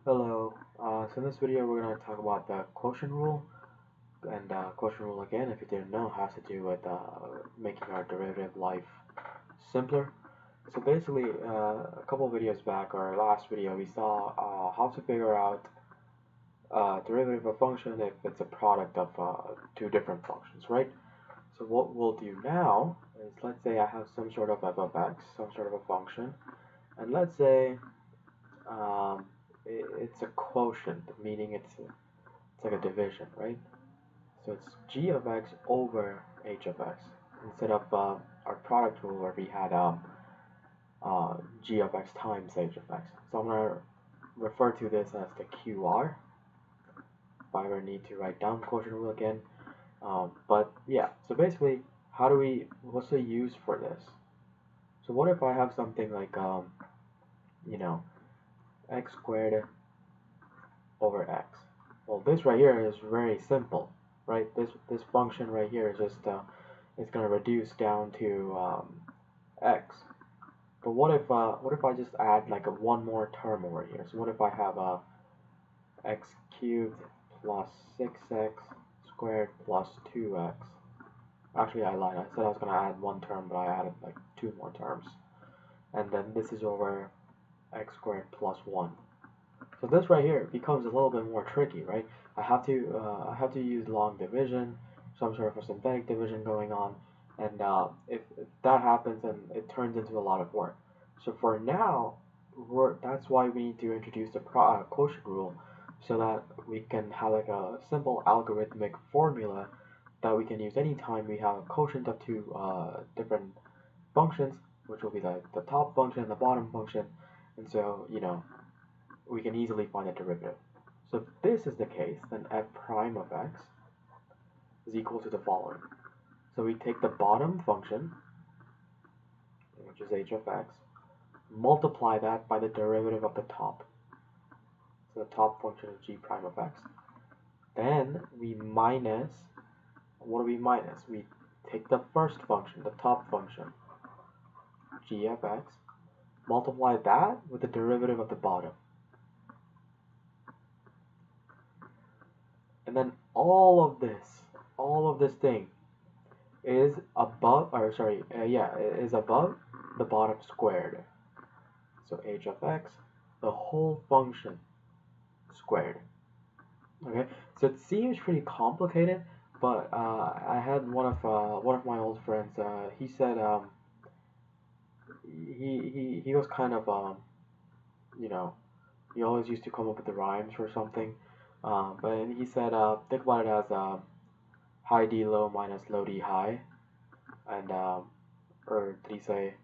Hello. So in this video we're going to talk about the quotient rule. And quotient rule, again, if you didn't know, has to do with making our derivative life simpler. So basically, a couple videos back, or last video, we saw how to figure out derivative of a function if it's a product of two different functions, right? So what we'll do now is, let's say I have some sort of f of x, some sort of a function, and let's say um, it's a quotient, meaning it's like a division, right? So it's g of x over h of x instead of our product rule where we had g of x times h of x. So I'm going to refer to this as the QR if I ever need to write down quotient rule again. But yeah, so basically, what's the use for this? So what if I have something like, you know, x squared over x? Well, this right here is very simple, right? This function right here is just it's going to reduce down to x. But what if I just add like one more term over here? So what if I have x cubed plus 6x squared plus 2x? Actually, I lied. I said I was going to add one term, but I added like two more terms. And then this is over x squared plus 1. So this right here becomes a little bit more tricky, right? I have to use long division, some sort of a synthetic division going on, and if that happens, then it turns into a lot of work. So for now, that's why we need to introduce the quotient rule, so that we can have like a simple algorithmic formula that we can use anytime we have a quotient of two different functions, which will be the top function and the bottom function, and so we can easily find the derivative. So if this is the case, then f prime of x is equal to the following. So we take the bottom function, which is h of x, multiply that by the derivative of the top. So the top function is g prime of x. Then we minus, what do we minus? We take the first function, the top function, g of x, multiply that with the derivative of the bottom. And then all of this thing is above, is above the bottom squared. So h of x, the whole function squared. Okay, so it seems pretty complicated, but I had one of my old friends. He said he was kind of you know he always used to come up with the rhymes or something. But he said think about it as high D low minus low D high, and or did he say?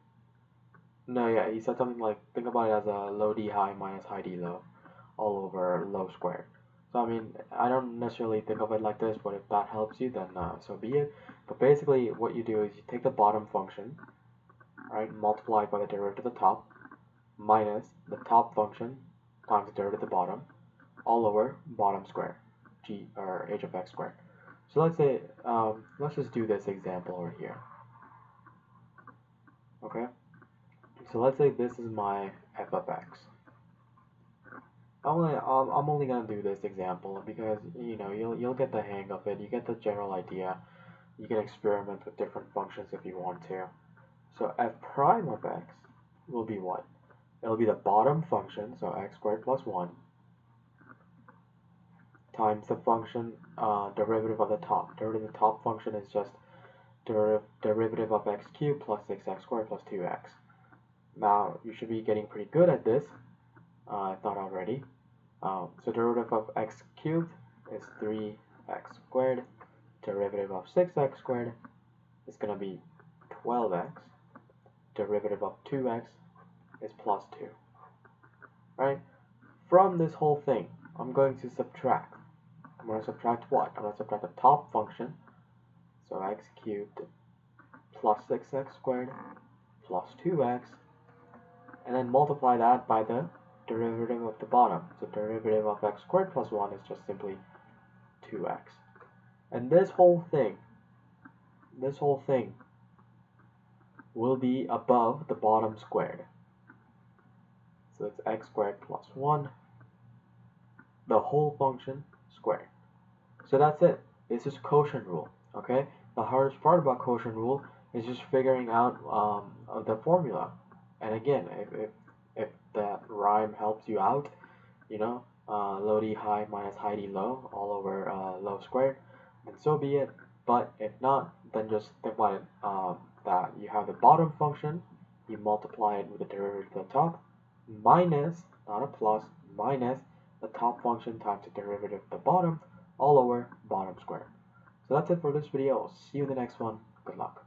No, yeah, he said something like think about it as a low D high minus high D low, all over low squared. So I mean, I don't necessarily think of it like this, but if that helps you, then so be it. But basically, what you do is you take the bottom function, right, multiplied by the derivative of the top, minus the top function times the derivative of the bottom, all over bottom square, g or h of x squared. So let's say, let's just do this example over here. Okay, so let's say this is my f of x. I'm only gonna do this example because you'll get the hang of it. You get the general idea. You can experiment with different functions if you want to. So f prime of x will be what? It'll be the bottom function, so x squared plus 1, times the function derivative of the top. Derivative of the top function is just derivative of x cubed plus 6x squared plus 2x. Now, you should be getting pretty good at this, if not already. So derivative of x cubed is 3x squared. Derivative of 6x squared is going to be 12x. Derivative of 2x is plus 2. Right? From this whole thing, I'm going to subtract. I'm going to subtract what? I'm going to subtract the top function. So x cubed plus 6x squared plus 2x. And then multiply that by the derivative of the bottom. So derivative of x squared plus 1 is just simply 2x. And this whole thing will be above the bottom squared. So it's x squared plus 1 the whole function squared. So that's it. This is quotient rule. Okay. The hardest part about quotient rule is just figuring out the formula. And again, if that rhyme helps you out, you know, low d high minus high d low all over low squared, then so be it. But if not, then just think about it that you have the bottom function, you multiply it with the derivative of the top, minus, not a plus, minus the top function times the derivative of the bottom, all over bottom square. So that's it for this video. I'll see you in the next one. Good luck.